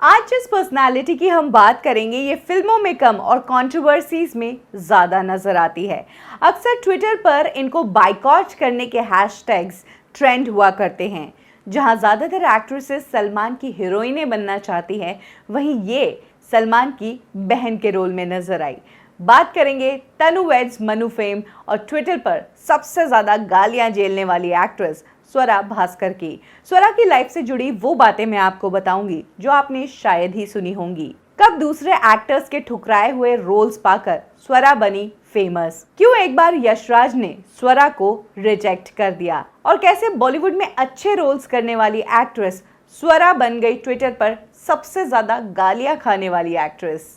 आज जिस पर्सनालिटी की हम बात करेंगे ये फिल्मों में कम और कंट्रोवर्सीज में ज़्यादा नजर आती है। अक्सर ट्विटर पर इनको बाइकॉट करने के हैशटैग्स ट्रेंड हुआ करते हैं। जहां ज़्यादातर एक्ट्रेसेस सलमान की हीरोइनें बनना चाहती हैं, वहीं ये सलमान की बहन के रोल में नजर आई। बात करेंगे तनु वेड्स मनु फेम और ट्विटर पर सबसे ज़्यादा गालियां झेलने वाली एक्ट्रेस स्वरा भास्कर की। स्वरा की लाइफ से जुड़ी वो बातें मैं आपको बताऊंगी जो आपने शायद ही सुनी होंगी। कब दूसरे एक्टर्स के ठुकराए हुए रोल्स पाकर स्वरा बनी फेमस, क्यों एक बार यशराज ने स्वरा को रिजेक्ट कर दिया, और कैसे बॉलीवुड में अच्छे रोल्स करने वाली एक्ट्रेस स्वरा बन गई ट्विटर पर सबसे ज्यादा गालियां खाने वाली एक्ट्रेस।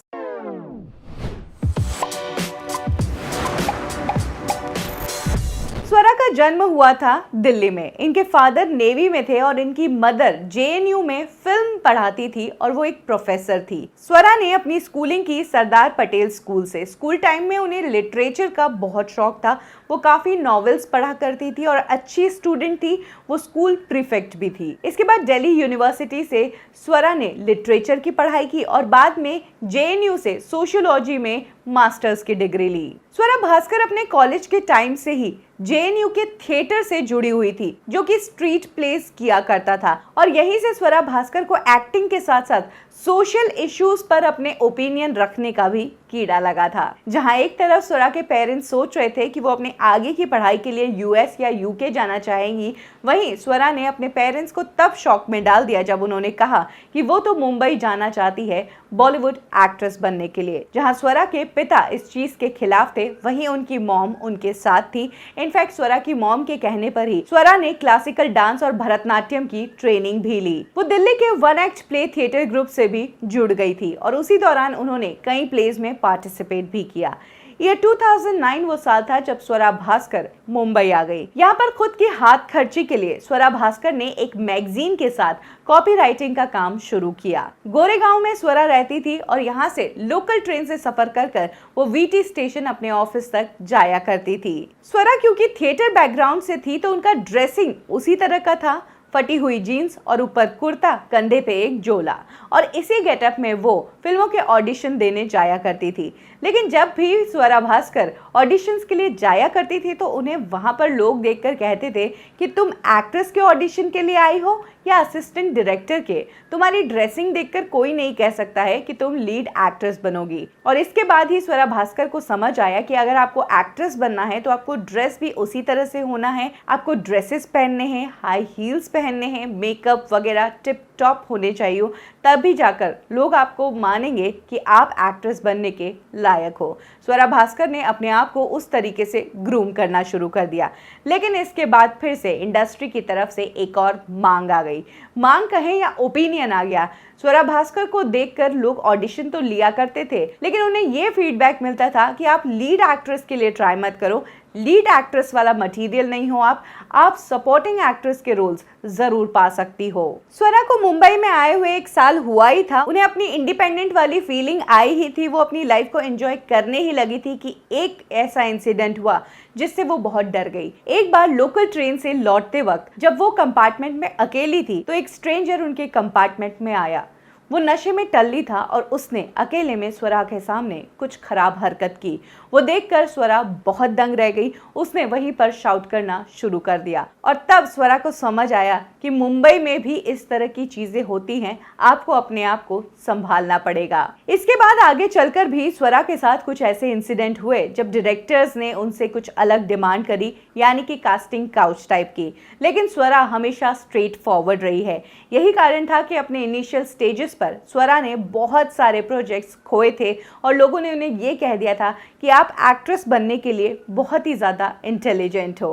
स्वरा का जन्म हुआ था दिल्ली में। इनके फादर नेवी में थे और इनकी मदर जेएनयू में फिल्म पढ़ाती थी और वो एक प्रोफेसर थी। स्वरा ने अपनी स्कूलिंग की सरदार पटेल स्कूल से। स्कूल टाइम में उन्हें लिटरेचर का बहुत शौक था। वो काफ़ी नॉवेल्स पढ़ा करती थी और अच्छी स्टूडेंट थी। वो स्कूल प्रीफेक्ट भी थी। इसके बाद दिल्ली यूनिवर्सिटी से स्वरा ने लिटरेचर की पढ़ाई की और बाद में जेएनयू से सोशियोलॉजी में मास्टर्स की डिग्री ली। स्वरा भास्कर अपने कॉलेज के टाइम से ही जेएनयू के थिएटर से जुड़ी हुई थी, जो कि स्ट्रीट प्लेस किया करता था, और यहीं से स्वरा भास्कर को एक्टिंग के साथ साथ सोशल इश्यूज पर अपने ओपिनियन रखने का भी कीड़ा लगा था। जहां एक तरफ स्वरा के पेरेंट्स सोच रहे थे कि वो अपने आगे की पढ़ाई के लिए यूएस या यूके जाना चाहेंगी, वहीं स्वरा ने अपने पेरेंट्स को तब शॉक में डाल दिया जब उन्होंने कहा कि वो तो मुंबई जाना चाहती है बॉलीवुड एक्ट्रेस बनने के लिए। जहां स्वरा के पिता इस चीज के खिलाफ थे, वहीं उनकी मॉम उनके साथ थी। इनफैक्ट स्वरा की मॉम के कहने पर ही स्वरा ने क्लासिकल डांस और भरतनाट्यम की ट्रेनिंग भी ली। वो दिल्ली के one act play theatre group से भी जुड़ गई थी और उसी दौरान उन्होंने कई प्लेज में पार्टिसिपेट भी किया। ये 2009 वो साल था जब स्वरा भास्कर मुंबई आ गई। यहाँ पर खुद की हाथ खर्ची के लिए स्वरा भास्कर ने एक मैगजीन के साथ कॉपी राइटिंग का काम शुरू किया। गोरेगांव में स्वरा रहती थी और यहाँ से लोकल ट्रेन से सफर कर वो वीटी स्टेशन अपने ऑफिस तक जाया करती थी। स्वरा क्योंकि थिएटर बैकग्राउंड से थी तो उनका ड्रेसिंग उसी तरह का था, फटी हुई जीन्स और ऊपर कुर्ता, कंधे पे एक झोला, और इसी गेटअप में वो फिल्मों के ऑडिशन देने जाया करती थी। लेकिन जब भी स्वरा भास्कर ऑडिशंस के लिए जाया करती थी तो उन्हें वहां पर लोग देखकर कहते थे कि तुम एक्ट्रेस के ऑडिशन के लिए आई हो या असिस्टेंट डायरेक्टर के। तुम्हारी ड्रेसिंग देखकर कोई नहीं कह सकता है कि तुम लीड एक्ट्रेस बनोगी। और इसके बाद ही स्वरा भास्कर को समझ आया कि अगर आपको एक्ट्रेस बनना है तो आपको ड्रेस भी उसी तरह से होना है। आपको ड्रेसेस पहनने हैं, हाई हील्स पहनने हैं, मेकअप वगैरह टिप टॉप होने चाहिए, तभी जाकर लोग आपको मानेंगे कि आप एक्ट्रेस बनने के लायक हो। स्वरा भास्कर ने अपने आप को उस तरीके से ग्रूम करना शुरू कर दिया। लेकिन इसके बाद फिर से इंडस्ट्री की तरफ से एक और मांग आ गई। मांग कहें या ओपिनियन आ गया। स्वरा भास्कर को देखकर लोग ऑडिशन तो लिया करते थे, लेकिन उन्हें ये फीडबैक मिलता था कि आप लीड एक्ट्रेस के लिए ट्राई मत करो, लीड एक्ट्रेस वाला मटेरियल नहीं हो, आप सपोर्टिंग एक्ट्रेस के रोल्स जरूर पा सकती हो। स्वरा को मुंबई में आए हुए एक साल हुआ ही था। उन्हें अपनी इंडिपेंडेंट वाली फीलिंग आई ही थी। वो अपनी लाइफ को एंजॉय करने ही लगी थी कि एक ऐसा इंसिडेंट हुआ जिससे वो बहुत डर गई। एक बार लोकल ट्रेन से लौटते वक्त जब वो कंपार्टमेंट में अकेली थी तो एक स्ट्रेंजर उनके कंपार्टमेंट में आया। वो नशे में टल्ली था और उसने अकेले में स्वरा के सामने कुछ खराब हरकत की। वो देखकर स्वरा बहुत दंग रह गई। उसने वहीं पर शाउट करना शुरू कर दिया और तब स्वरा को समझ आया कि मुंबई में भी इस तरह की चीजें होती हैं, आपको अपने आप को संभालना पड़ेगा। इसके बाद आगे चलकर भी स्वरा के साथ कुछ ऐसे इंसिडेंट हुए जब डायरेक्टर्स ने उनसे कुछ अलग डिमांड करी, यानी कि कास्टिंग काउच टाइप की। लेकिन स्वरा हमेशा स्ट्रेट फॉरवर्ड रही है। यही कारण था कि अपने इनिशियल स्टेजेस पर स्वरा ने बहुत सारे प्रोजेक्ट्स खोए थे और लोगों ने उन्हें ये कह दिया था कि आप एक्ट्रेस बनने के लिए बहुत ही ज़्यादा इंटेलिजेंट हो।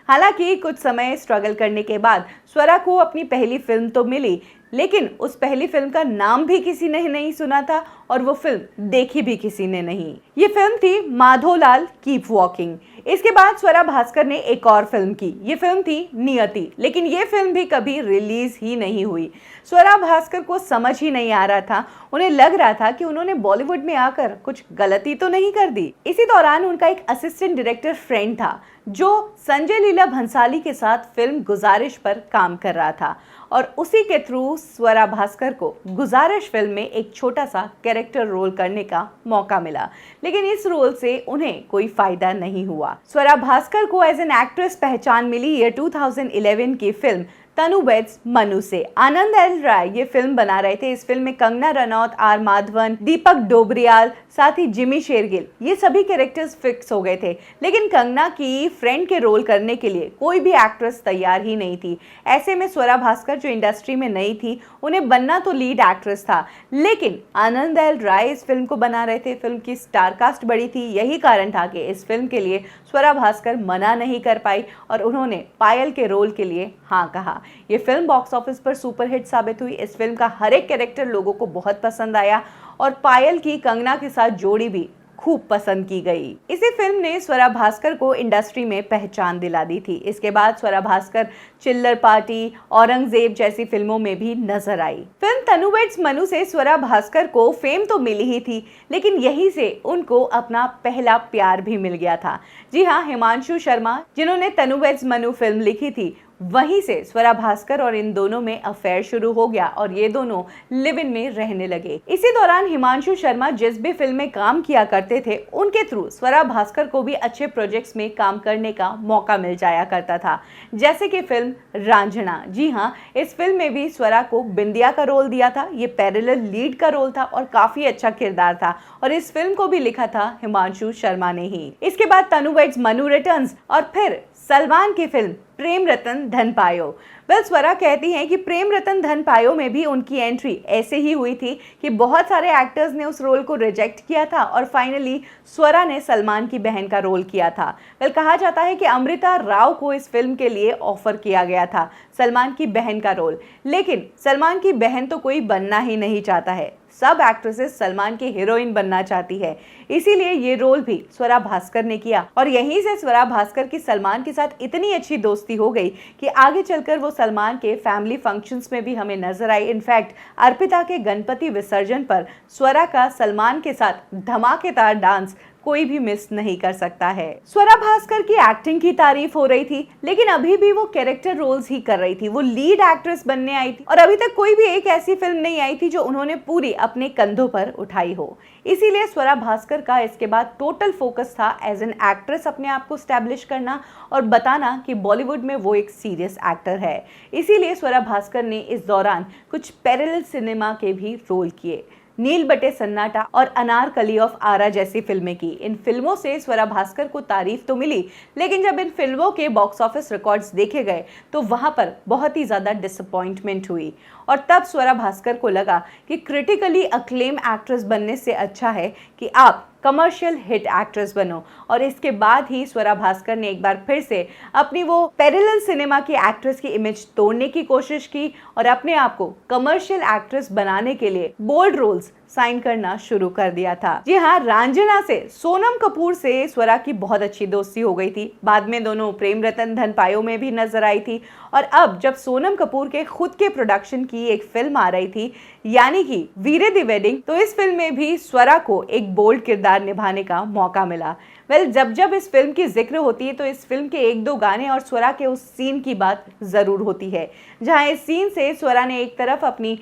हालांकि कुछ समय स्ट्रगल करने के बाद स्वरा को अपनी पहली फिल्म तो मिली, लेकिन उस पहली फिल्म का नाम भी किसी ने नहीं सुना था और वो फिल्म देखी भी किसी ने नहीं। ये फिल्म थी माधोलाल कीप वॉकिंग। इसके बाद स्वरा भास्कर ने एक और फिल्म की। ये फिल्म थी नियति, लेकिन ये फिल्म भी कभी रिलीज ही नहीं हुई। स्वरा भास्कर को समझ ही नहीं आ रहा था। उन्हें लग रहा था कि उन्होंने बॉलीवुड में आकर कुछ गलती तो नहीं कर दी। इसी दौरान उनका एक असिस्टेंट डायरेक्टर फ्रेंड था जो संजय लीला भंसाली के साथ फिल्म गुजारिश पर काम कर रहा था और उसी के थ्रू स्वरा भास्कर को गुजारिश फिल्म में एक छोटा सा कैरेक्टर रोल करने का मौका मिला, लेकिन इस रोल से उन्हें कोई फायदा नहीं हुआ। स्वरा भास्कर को एज एन एक्ट्रेस पहचान मिली ईयर 2011 की फिल्म तनु वेड्स मनु से। आनंद एल राय ये फिल्म बना रहे थे। इस फिल्म में कंगना रनौत, आर माधवन, दीपक डोबरियाल, साथ ही जिमी शेरगिल ये सभी कैरेक्टर्स फिक्स हो गए थे, लेकिन कंगना की फ्रेंड के रोल करने के लिए कोई भी एक्ट्रेस तैयार ही नहीं थी। ऐसे में स्वरा भास्कर जो इंडस्ट्री में नई थी, उन्हें बनना तो लीड एक्ट्रेस था, लेकिन आनंद एल राय इस फिल्म को बना रहे थे। फिल्म की स्टार कास्ट बड़ी थी, यही कारण था कि इस फिल्म के लिए स्वरा भास्कर मना नहीं कर पाई और उन्होंने पायल के रोल के लिए हाँ कहा। ये फिल्म बॉक्स ऑफिस पर सुपरहिट साबित हुई। इस फिल्म का हर एक कैरेक्टर लोगों को बहुत पसंद आया और पायल की कंगना के साथ जोड़ी भी खूब पसंद की गई। इसी फिल्म ने स्वरा भास्कर को इंडस्ट्री में पहचान दिला दी थी। इसके बाद स्वरा भास्कर चिल्लर पार्टी, औरंगजेब जैसी फिल्मों में भी नजर आई। फिल्म तनु वेड्स मनु से स्वरा भास्कर को फेम तो मिली ही थी, लेकिन यहीं से उनको अपना पहला प्यार भी मिल गया था। जी हाँ, हिमांशु शर्मा जिन्होंने तनु वेड्स मनु फिल्म लिखी थी, वहीं से स्वरा भास्कर और इन दोनों में अफेयर शुरू हो गया और ये दोनों लिव इन में रहने लगे। इसी दौरान हिमांशु शर्मा जिस भी फिल्म में काम किया करते थे, उनके थ्रू स्वरा भास्कर को भी अच्छे प्रोजेक्ट्स में काम करने का मौका मिल जाया करता था, जैसे कि फिल्म रांझना। जी हाँ, इस फिल्म में भी स्वरा को बिंदिया का रोल दिया था। ये पैरेलल लीड का रोल था और काफी अच्छा किरदार था और इस फिल्म को भी लिखा था हिमांशु शर्मा ने ही। इसके बाद तनु वेड्स मनु रिटर्न्स और फिर सलमान की फिल्म प्रेम रतन धन पायो। स्वरा कहती हैं कि प्रेम रतन धन पायो में भी उनकी एंट्री ऐसे ही हुई थी कि बहुत सारे एक्टर्स ने उस रोल को रिजेक्ट किया था और फाइनली स्वरा ने सलमान की बहन का रोल किया था। कहा जाता है कि अमृता राव को इस फिल्म के लिए ऑफर किया गया था सलमान की बहन का रोल, लेकिन सलमान की बहन तो कोई बनना ही नहीं चाहता है। सब एक्ट्रेसेस सलमान की हीरोइन बनना चाहती है, इसीलिए ये रोल भी स्वरा भास्कर ने किया और यहीं से स्वरा भास्कर की सलमान के साथ इतनी अच्छी दोस्ती हो गई कि आगे चलकर वो सलमान के फैमिली फंक्शंस में भी हमें नजर आई। इनफैक्ट अर्पिता के गणपति विसर्जन पर स्वरा का सलमान के साथ धमाकेदार डांस कोई भी मिस नहीं कर सकता है। स्वरा भास्कर की एक्टिंग की तारीफ हो रही थी, लेकिन अभी भी वो कैरेक्टर रोल्स ही कर रही थी। वो लीड एक्ट्रेस बनने आई थी और अभी तक कोई भी एक ऐसी फिल्म नहीं आई थी जो उन्होंने पूरी अपने कंधों पर उठाई हो। इसीलिए स्वरा भास्कर का इसके बाद टोटल फोकस था एज एन एक्ट्रेस अपने आप को स्टैब्लिश करना और बताना कि बॉलीवुड में वो एक सीरियस एक्टर है। इसीलिए स्वरा भास्कर ने इस दौरान कुछ पैरेलल सिनेमा के भी रोल किए। नील बटे सन्नाटा और अनारकली ऑफ आरा जैसी फिल्में की। इन फिल्मों से स्वरा भास्कर को तारीफ तो मिली, लेकिन जब इन फिल्मों के बॉक्स ऑफिस रिकॉर्ड्स देखे गए तो वहां पर बहुत ही ज्यादा डिसअपॉइंटमेंट हुई और तब स्वरा भास्कर को लगा कि क्रिटिकली अक्लेम एक्ट्रेस बनने से अच्छा है कि आप कमर्शियल हिट एक्ट्रेस बनो। और इसके बाद ही स्वरा भास्कर ने एक बार फिर से अपनी वो पैरेलल सिनेमा की एक्ट्रेस की इमेज तोड़ने की कोशिश की और अपने आप को कमर्शियल एक्ट्रेस बनाने के लिए बोल्ड रोल्स साइन करना शुरू कर दिया था। जी हाँ, रांझना से सोनम कपूर से स्वरा की बहुत अच्छी दोस्ती हो गई थी। बाद में दोनों प्रेम रतन धन पायो में भी नजर आई थी और अब जब सोनम कपूर के खुद के प्रोडक्शन की एक फिल्म आ रही थी, यानी कि वीरे दी वेडिंग, तो इस फिल्म में भी स्वरा को एक बोल्ड किरदार निभाने का मौका मिला। जब इस फिल्म की जिक्र होती है तो इस फिल्म के एक दो गाने और स्वरा के उस सीन की बात जरूर होती है, जहां इस सीन से स्वरा ने एक तरफ अपनी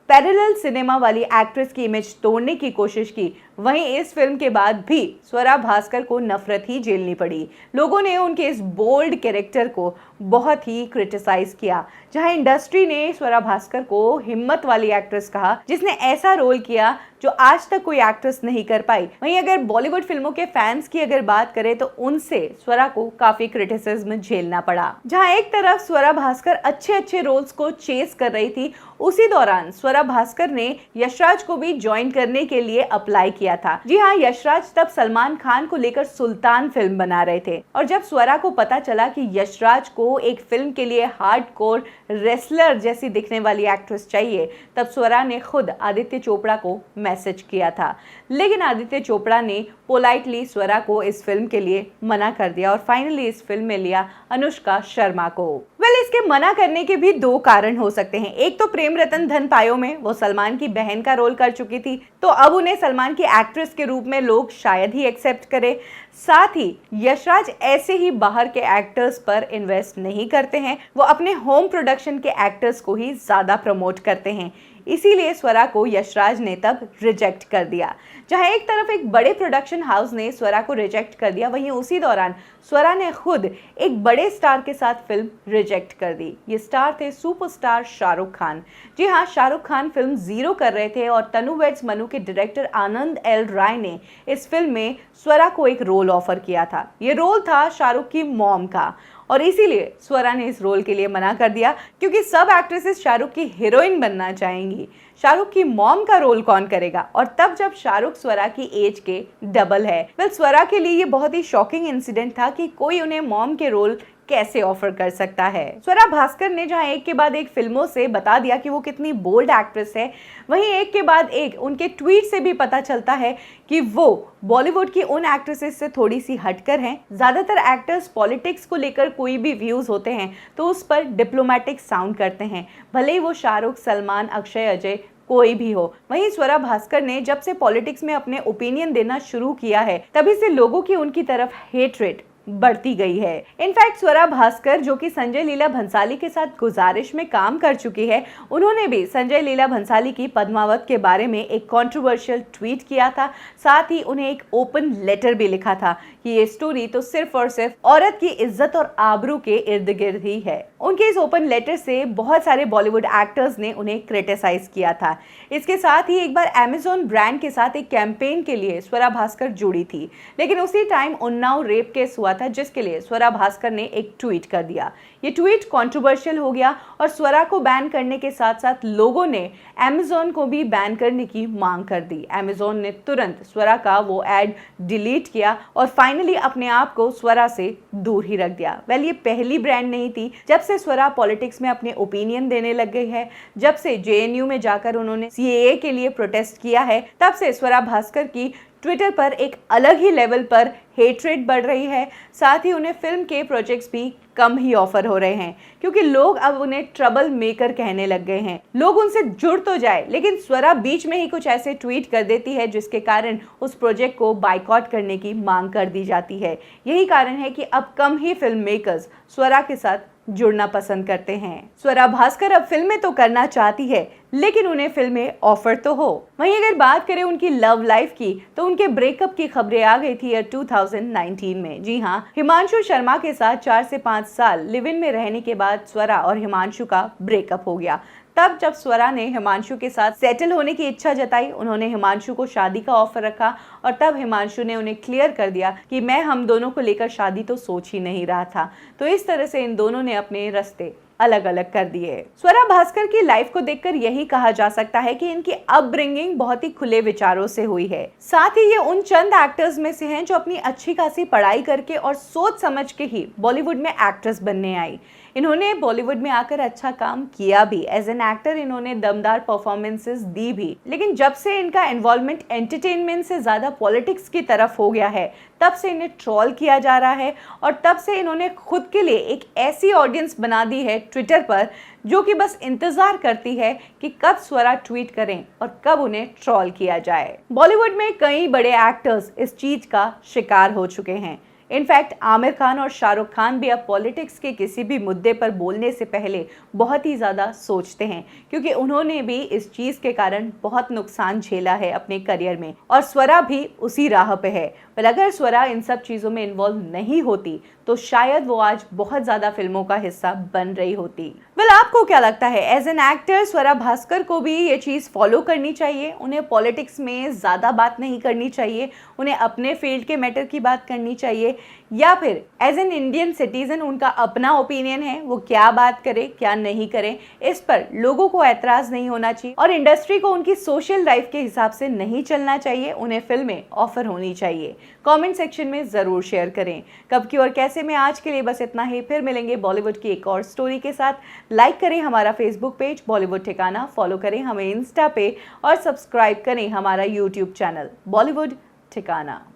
पैरेलल सिनेमा वाली एक्ट्रेस की इमेज तोड़ने की कोशिश की, वहीं इस फिल्म के बाद भी स्वरा भास्कर को नफरत ही झेलनी पड़ी। लोगों ने उनके इस बोल्ड कैरेक्टर को बहुत ही क्रिटिसाइज किया, जहां इंडस्ट्री ने स्वरा भास्कर को हिम्मत वाली एक्ट्रेस कहा जिसने ऐसा रोल किया जो आज तक कोई एक्ट्रेस नहीं कर पाई। वहीं अगर बॉलीवुड फिल्मों के फैंस की अगर बात करें तो उनसे स्वरा को काफी क्रिटिसिज्म झेलना पड़ा। जहां एक तरफ स्वरा भास्कर अच्छे रोल्स को चेस कर रही थी, उसी दौरान स्वरा भास्कर ने यशराज को भी ज्वाइन करने के लिए अप्लाई किया था। जी हाँ, यशराज तब सलमान खान को लेकर सुल्तान फिल्म बना रहे थे और जब स्वरा को पता चला कि यशराज को एक फिल्म के लिए हार्डकोर रेसलर जैसी दिखने वाली एक्ट्रेस चाहिए, तब स्वरा ने खुद आदित्य चोपड़ा को मैसेज किया था, लेकिन आदित्य चोपड़ा ने पोलाइटली स्वरा को इस फिल्म के लिए मना कर दिया और फाइनली इस फिल्म में लिया अनुष्का शर्मा को। इसके मना करने के भी दो कारण हो सकते हैं। एक तो प्रेम रतन धन पायो में वो सलमान की बहन का रोल कर चुकी थी, तो अब उन्हें सलमान की एक्ट्रेस के रूप में लोग शायद ही एक्सेप्ट करें। साथ ही यशराज ऐसे ही बाहर के एक्टर्स पर इन्वेस्ट नहीं करते हैं, वो अपने होम प्रोडक्शन के एक्टर्स को ही ज्यादा प्रमोट करते हैं। इसीलिए स्वरा को यशराज ने तब रिजेक्ट कर दिया। जहां एक तरफ एक बड़े प्रोडक्शन हाउस ने स्वरा को रिजेक्ट कर दिया, वहीं उसी दौरान स्वरा ने खुद एक बड़े स्टार के साथ फिल्म रिजेक्ट कर दी। ये स्टार थे सुपरस्टार शाहरुख खान। जी हाँ, शाहरुख खान फिल्म जीरो कर रहे थे और तनु वेड्स मनु के डायरेक्टर आनंद एल राय ने इस फिल्म में स्वरा को एक रोल ऑफर किया था। ये रोल था शाहरुख की मॉम का, और इसीलिए स्वरा ने इस रोल के लिए मना कर दिया, क्योंकि सब एक्ट्रेसेस शाहरुख की हीरोइन बनना चाहेंगी। शाहरुख की मॉम का रोल कौन करेगा, और तब जब शाहरुख स्वरा की एज के डबल है। स्वरा के लिए ये बहुत ही शॉकिंग इंसिडेंट था कि कोई उन्हें मॉम के रोल कैसे ऑफर कर सकता है। स्वरा भास्कर ने जहां एक के बाद एक फिल्मों से बता दिया कि वो कितनी बोल्ड एक्ट्रेस है, वहीं एक के बाद एक उनके ट्वीट से भी पता चलता है कि वो बॉलीवुड की उन एक्ट्रेसेस से थोड़ी सी हटकर हैं। ज्यादातर एक्टर्स पॉलिटिक्स को लेकर कोई भी व्यूज होते हैं तो उस पर डिप्लोमेटिक साउंड करते हैं, भले ही वो शाहरुख, सलमान, अक्षय, अजय कोई भी हो। वहीं स्वरा भास्कर ने जब से पॉलिटिक्स में अपने ओपिनियन देना शुरू किया है, तभी से लोगों की उनकी तरफ हेट्रेड बढ़ती गई है। इनफैक्ट स्वरा भास्कर, जो कि संजय लीला भंसाली के साथ गुजारिश में काम कर चुकी है, उन्होंने भी संजय लीला भंसाली की पद्मावत के बारे में एक कंट्रोवर्शियल ट्वीट किया था। साथ ही उन्हें एक ओपन लेटर भी लिखा था कि ये स्टोरी तो सिर्फ और सिर्फ औरत की इज्जत और आबरू के इर्द गिर्द ही है। उनके इस ओपन लेटर से बहुत सारे बॉलीवुड एक्टर्स ने उन्हें क्रिटिसाइज किया था। इसके साथ ही एक बार अमेज़न ब्रांड के साथ एक कैंपेन के लिए स्वरा भास्कर जुड़ी थी, लेकिन उसी टाइम उन्नाव रेप केस हुआ था, जिसके लिए स्वरा भास्कर ने एक ट्वीट कर दिया। ये ट्वीट कंट्रोवर्शियल हो गया और स्वरा को बैन करने के साथ साथ लोगों ने अमेज़न को भी बैन करने की मांग कर दी। अमेज़न ने तुरंत स्वरा का वो एड डिलीट किया और फाइनली अपने आप को स्वरा से दूर ही रख दिया। ये पहली ब्रांड नहीं थी जब से स्वरा पॉलिटिक्स में अपने ओपिनियन देने लग गई है। जब से जेएनयू में जाकर उन्होंने सीएए के लिए प्रोटेस्ट किया है, तब से स्वरा भास्कर की ट्विटर पर एक अलग ही लेवल पर हेट्रेड बढ़ रही है। साथ ही उन्हें फिल्म के प्रोजेक्ट्स भी कम ही ऑफर हो रहे हैं, क्योंकि लोग अब उन्हें ट्रबल मेकर कहने लग गए हैं। लोग उनसे जुड़ तो जाए, लेकिन स्वरा बीच में ही कुछ ऐसे ट्वीट कर देती है जिसके कारण उस प्रोजेक्ट को बाइकआउट करने की मांग कर दी जाती है। यही कारण है कि अब कम ही फिल्म मेकर्स स्वरा के साथ जुड़ना पसंद करते हैं। स्वरा भास्कर अब फिल्में तो करना चाहती है, लेकिन उन्हें फिल्में ऑफर तो हो। वहीं अगर बात करें उनकी लव लाइफ की, तो उनके ब्रेकअप की खबरें आ गई थी 2019 में। जी हाँ, हिमांशु शर्मा के साथ 4 से 5 साल लिव इन में रहने के बाद स्वरा और हिमांशु का ब्रेकअप हो गया। तब जब स्वरा ने हिमांशु के साथ सेटल होने की इच्छा जताई, उन्होंने हिमांशु को शादी का ऑफर रखा और तब हिमांशु ने उन्हें क्लियर कर दिया कि मैं हम दोनों को लेकर शादी तो सोच ही नहीं रहा था। तो इस तरह से इन दोनों ने अपने रास्ते अलग अलग कर दिए। स्वरा भास्कर की लाइफ को देखकर यही कहा जा सकता है कि इनकी अपब्रिंगिंग बहुत ही खुले विचारों से हुई है। साथ ही ये उन चंद एक्टर्स में से हैं जो अपनी अच्छी खासी पढ़ाई करके और सोच समझ के ही बॉलीवुड में एक्ट्रेस बनने आई। इन्होंने बॉलीवुड में आकर अच्छा काम किया भी, एज एन एक्टर इन्होंने दमदार परफॉर्मेंसेस दी भी। लेकिन जब से इनका इन्वॉल्वमेंट एंटरटेनमेंट से ज्यादा पॉलिटिक्स की तरफ हो गया है, तब से इन्हें ट्रोल किया जा रहा है और तब से इन्होंने खुद के लिए एक ऐसी ऑडियंस बना दी है ट्विटर पर, जो कि बस इंतजार करती है कि कब स्वरा ट्वीट करें और कब उन्हें ट्रोल किया जाए। बॉलीवुड में कई बड़े एक्टर्स इस चीज का शिकार हो चुके हैं। इनफैक्ट आमिर खान और शाहरुख खान भी अब पॉलिटिक्स के किसी भी मुद्दे पर बोलने से पहले बहुत ही ज़्यादा सोचते हैं, क्योंकि उन्होंने भी इस चीज़ के कारण बहुत नुकसान झेला है अपने करियर में, और स्वरा भी उसी राह पे है। पर अगर स्वरा इन सब चीज़ों में इन्वॉल्व नहीं होती तो शायद वो आज बहुत ज़्यादा फिल्मों का हिस्सा बन रही होती। आपको क्या लगता है? As an actor Swara Bhaskar को भी ये चीज़ फॉलो करनी चाहिए? उन्हें पॉलिटिक्स में ज़्यादा बात नहीं करनी चाहिए? उन्हें अपने फील्ड के मैटर की बात करनी चाहिए? या फिर एज एन इंडियन सिटीजन उनका अपना ओपिनियन है, वो क्या बात करे क्या नहीं करे, इस पर लोगों को ऐतराज नहीं होना चाहिए और इंडस्ट्री को उनकी सोशल लाइफ के हिसाब से नहीं चलना चाहिए? उन्हें फिल्में ऑफर होनी चाहिए? कमेंट सेक्शन में ज़रूर शेयर करें। कब की और कैसे में आज के लिए बस इतना ही। फिर मिलेंगे बॉलीवुड की एक और स्टोरी के साथ। लाइक करें हमारा फेसबुक पेज बॉलीवुड ठिकाना, फॉलो करें हमें इंस्टा पे और सब्सक्राइब करें हमारा यूट्यूब चैनल बॉलीवुड ठिकाना।